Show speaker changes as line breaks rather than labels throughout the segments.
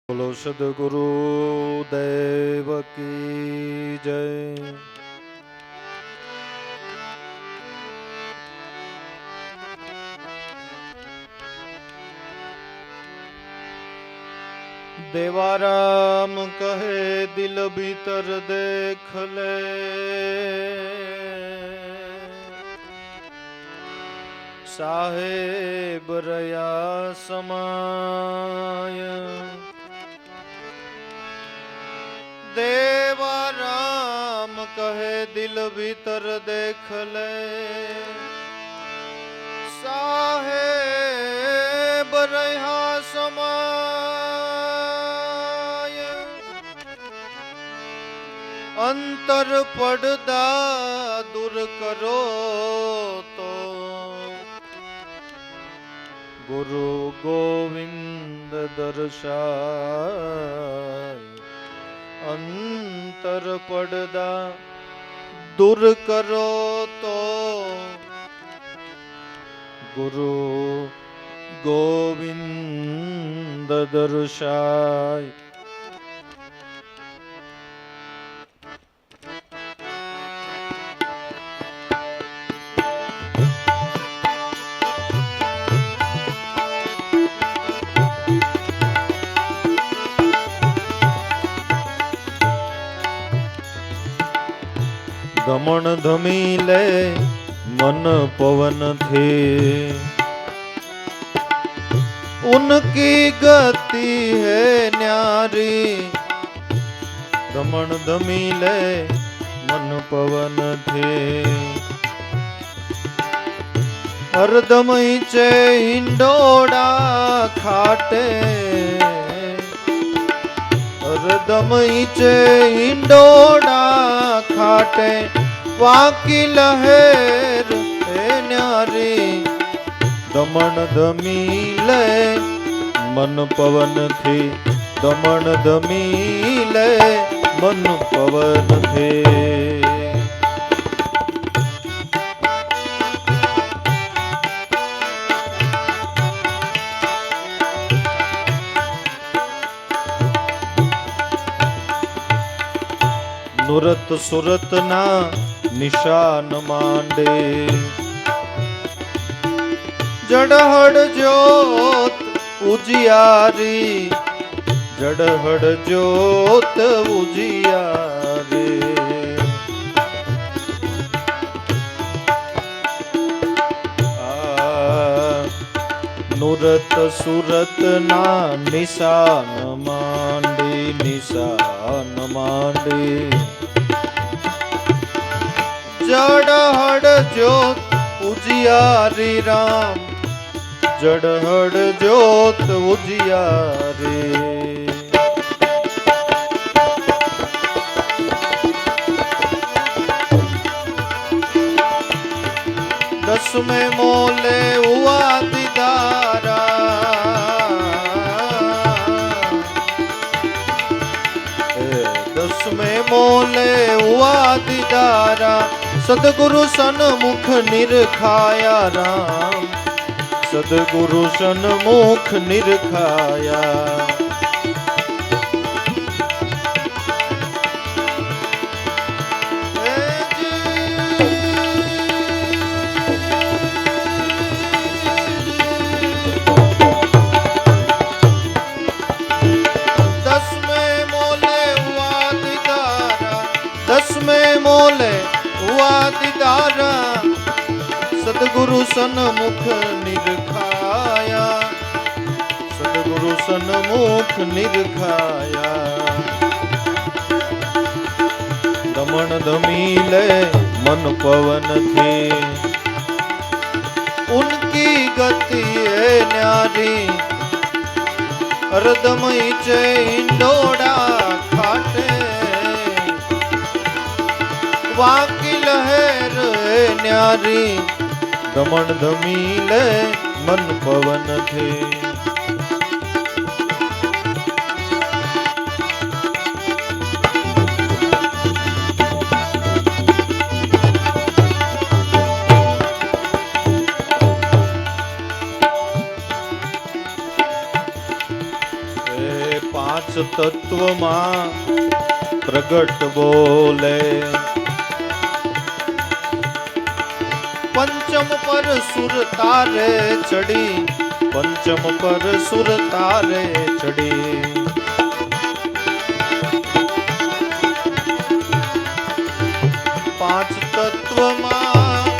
બોલો સદગુરુ દેવ કી જય. देवाराम कहे दिल भीतर देख ले, साहेब रया समाय. देवाराम कहे दिल भीतर देख ले, साहेब रया समाय. अंतर પડદા दूर करो तो गुरु गोविंद दर्शाय. अंतर પડદા दूर करो तो गुरु गोविंद दर्शाय. दमन धमीले मन पवन थे, उनकी गति है न्यारी. दमन धमीले मन पवन थे, हरदम चे हिंडोड़ा खाटे. हरदम चे हिंडोड़ा खाटे, वाकी लहर है न्यारी. दमन धमीले मन पवन थी, दमन धमीले मन पवन थे. नुरत सुरत ना निशान मांडे, जड़हड़ जोत उजियारी. जड़हड़ जोत उजियारी. नुरत सुरत ना निशान मांडे, निशान मांडे. जड़हड़ जोत उजियारी राम, जड़हड़ जोत उजियारी. दसवें मोले हुआ दीदारा, दसवें मोले हुआ दीदारा. सदगुरु सन्मुख निरखाया राम, सदगुरु सन्मुख निरखाया. दसवें मोले हुआ दीदारा, दसवें मोले हुआ दीदारा. सदगुरु सन्मुख निरखाया, सदगुरु सन्मुख निरखाया. दमन धमीले मन पवन थे, उनकी गति है न्यारी. हरदम चे हिंडोड़ा खाटे, वाकी लहर है न्यारी. दमन धमीले मन पवन थे. તત્વમાં પ્રગટ બોલે પંચમ પર સુર તારે ચડી પંચમ પર સુર તારે ચડી પાંચ તત્વમાં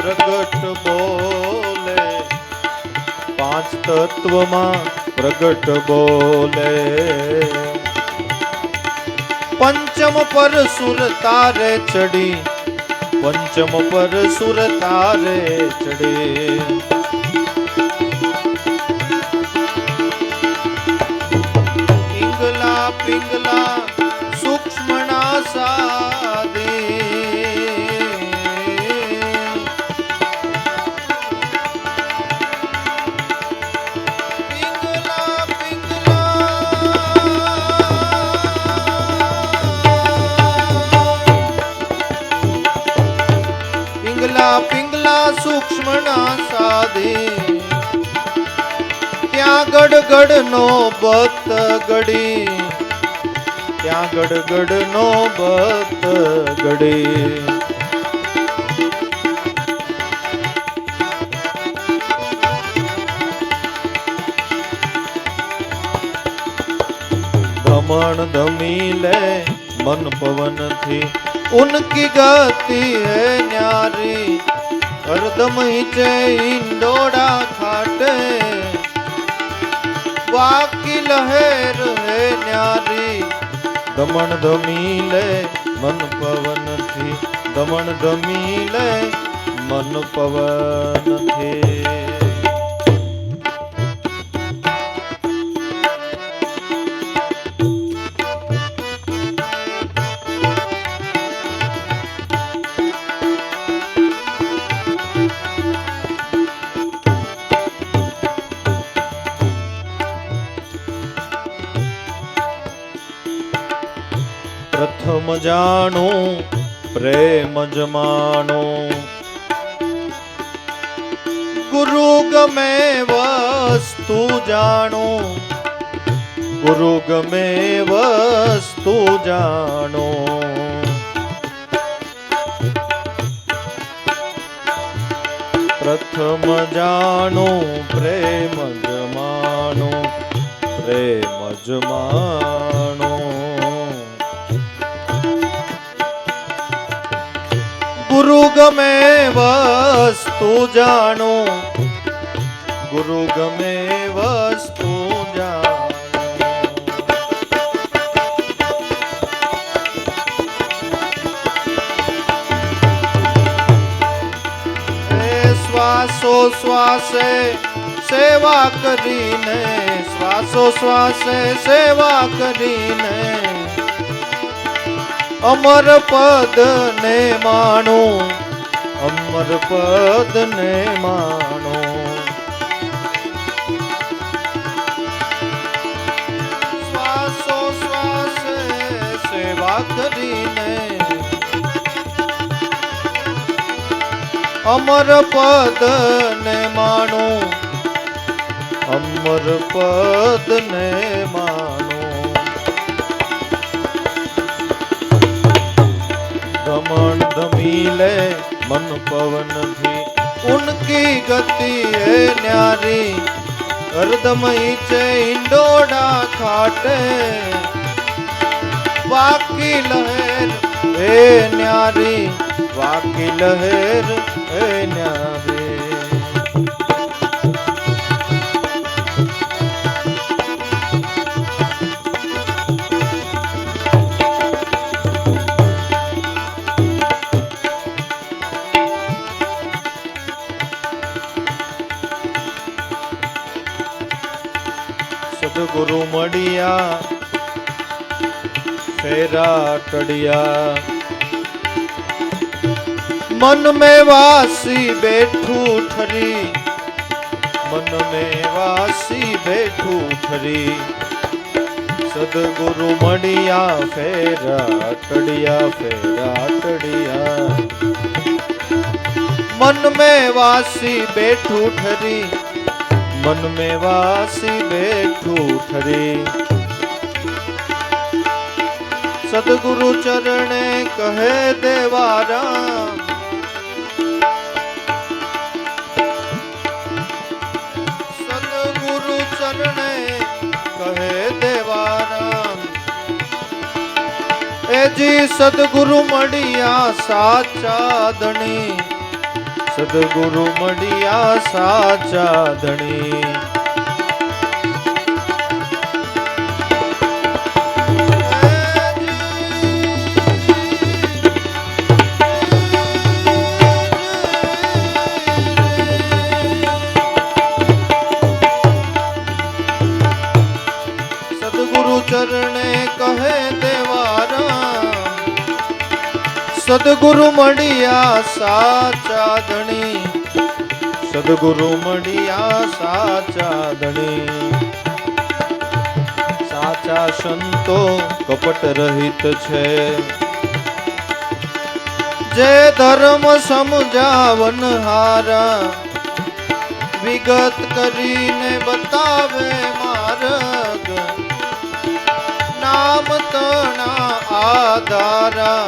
પ્રગટ બોલે પાંચ તત્વમાં પ્રગટ બોલે પંચમ પર સુર તારે ચડી પંચમ પર સુર તારે ચડે પિંગલા પિંગલા સૂક્ષ્મણા સાદે પિંગલા સૂક્ષ્મના સાધે ત્યાં ગડગડ નો બત ગડી ત્યાં ગડગડ નો બત ગડી ધમણ ધમી લે મન પવન થી उनकी गति है न्यारी हरदम हिचे इंडोड़ा खाटे बाकी लहर है न्यारी दमन धमीले मन पवन थी दमन धमीले मन पवन थे प्रथम जानो प्रेम जमानो गुरु गमे वस्तु जानो गुरु गमे वस्तु जानो प्रथम जानो प्रेम जमानो प्रेम जमानो गुरु गमे वस्तु जानो गुरु गमे वस्तु जानो श्वासो श्वासे सेवा करीने श्वासो श्वासे सेवा करीने अमर पद ने मानो अमर पद ने मानो श्वासो श्वास सेवा करीने अमर पद ने मानो अमर पद ने मानो दमन धमीले मन पवन भी उनकी गति है न्यारी हरदम चे इंडोड़ा खाटे वाकी लहर हे न्यारी वाकी लहर हे न्यारी सदगुरु मड़िया फेरा टड़िया मन में वासी बैठू ठरी मन में वासी बैठू ठरी सदगुरु मड़िया फेरा टड़िया मन में वासी बैठू ठरी मन में वासी बैठू ठरी સદગુરુ ચરણે કહે દેવારામ, સદગુરુ ચરણે કહે દેવારામ, એજી સદગુરુ મળ્યા સાચા ધણી, સદગુરુ મળ્યા સાચા ધણી. ચરણે કહે દેવારામ, સદગુરુ મળ્યા સાચા ધણી, સદગુરુ મળ્યા સાચા ધણી. સાચા સંતો કપટ રહિત છે, જે ધર્મ સમજાવનહારા, વિગત કરીને બતાવે માર્ગ, નામ તણા આધારા.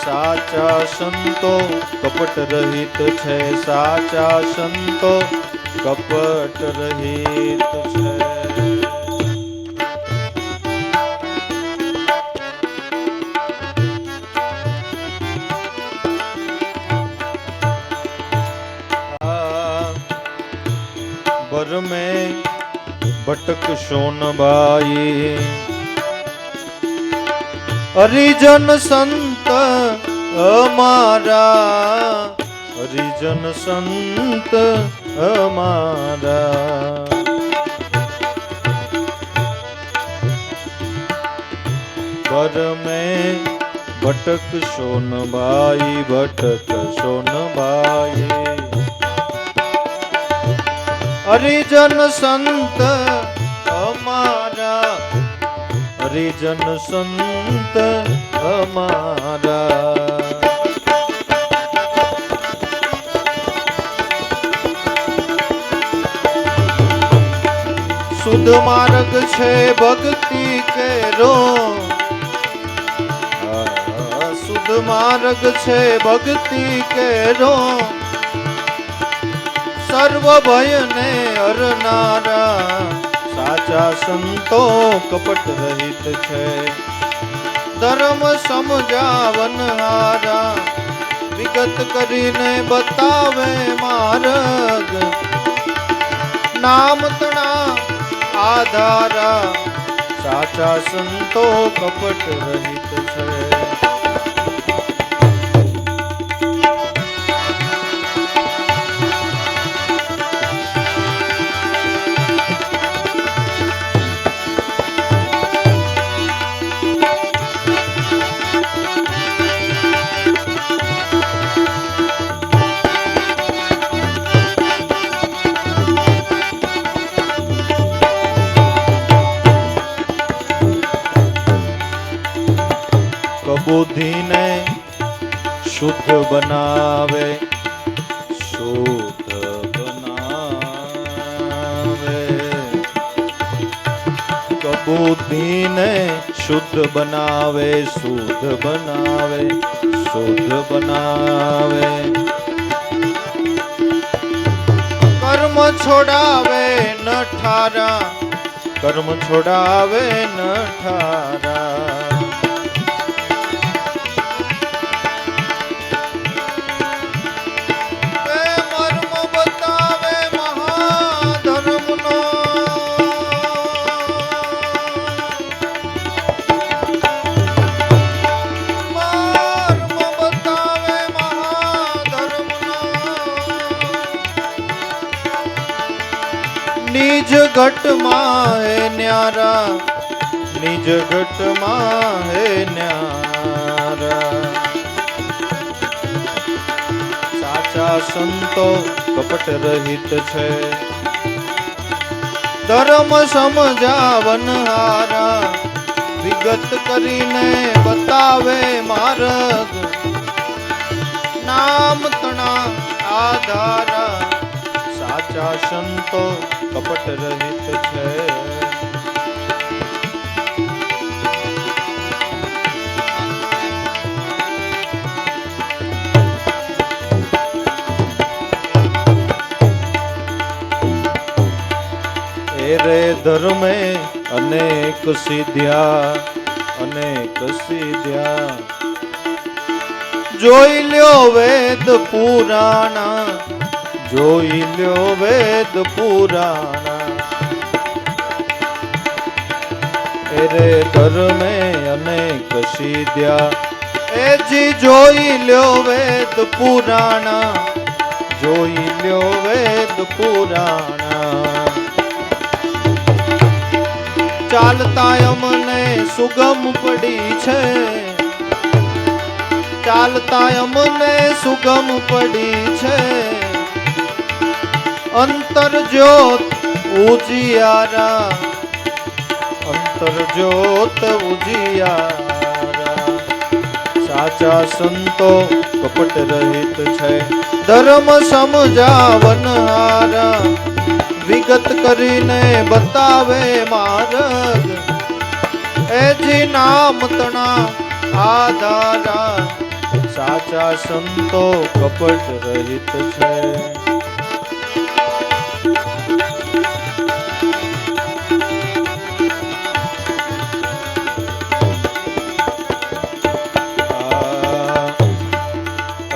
સાચા સંતો કપટ રહિત છે, સાચા સંતો કપટ રહિત છે. बर में भटक सोनबाई, हरिजन संत हमारा, हरिजन संत हमारा. बर में भटक सोनबाई, भटक सोनबाई, हरिजन संत हमारा, हरिजन संत हमारा. शुद्ध मार्ग छे भक्ति केरो, शुद्ध मार्ग छे भक्ति केरो, सर्व भय ने हरनारा. साचा संतो कपट रहित छे, धर्म समजावनहारा, विगत करीने बतावे मार्ग, नाम तणा आधारा. साचा संतो कपट रहित छे. बुद्धि ने शुद्ध बनावे, शुद्ध बनावे. बुद्धि ने शुद्ध बनावे, शुद्ध बनावे, शुद्ध बनावे. कर्म छोड़ावे न ठारा, कर्म छोड़ावे न ठारा. निज घट माहे न्यारा, निज घट माहे न्यारा. साचा संतो कपट रहित छे, धर्म समजावनहारा, विगत करीने बतावे मार्ग, नाम तणा आधारा. साचा संतो कपट रहित छे. રે ધર્મે અનેક સિદ્ધ્યા જોઈ લ્યો વેદ પુરાણા જોઈ લ્યો વેદ પુરાણા રે ધર્મે અનેક સિદ્ધ્યા એજી જોઈ લ્યો વેદ પુરાણા જોઈ લ્યો વેદ પુરાણા ચાલતા અમને સુગમ પડી છે ચાલતા અમને સુગમ પડી છે અંતર જ્યોત ઉજિયારા અંતર જ્યોત ઉજિયારા સાચા સંતો કપટ રહિત છે ધર્મ સમજાવનહારા વિગત કરીને બતાવે માર્ગ એજી નામ તણા આધારા સાચા સંતો કપટ રહિત છે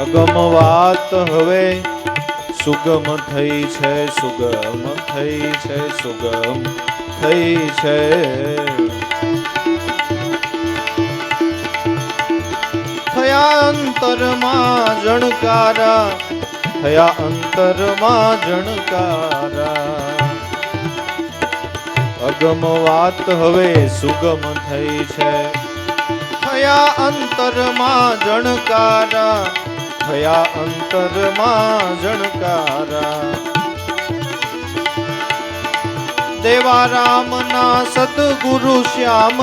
અગમ વાત હવે સુગમ થઈ છે સુગમ થઈ છે સુગમ થઈ છે થયા અંતરમાં જણકારા થયા અંતરમાં જણકારા અગમ વાત હવે સુગમ થઈ છે થયા અંતરમાં જણકારા થયા અંતરમાં જણકારા દેવા રામના સદગુરુ શ્યામ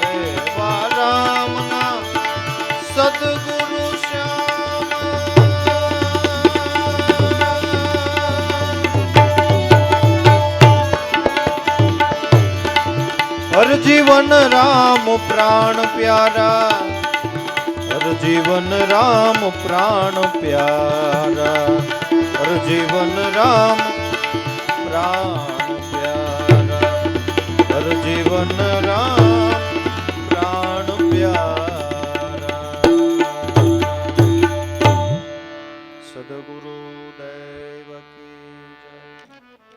દેવા રામના સદગુરુ શ્યામ હર જીવન રામ પ્રાણ પ્યારા હર જીવન રામ પ્રાણ પ્યારા હર જીવન રામ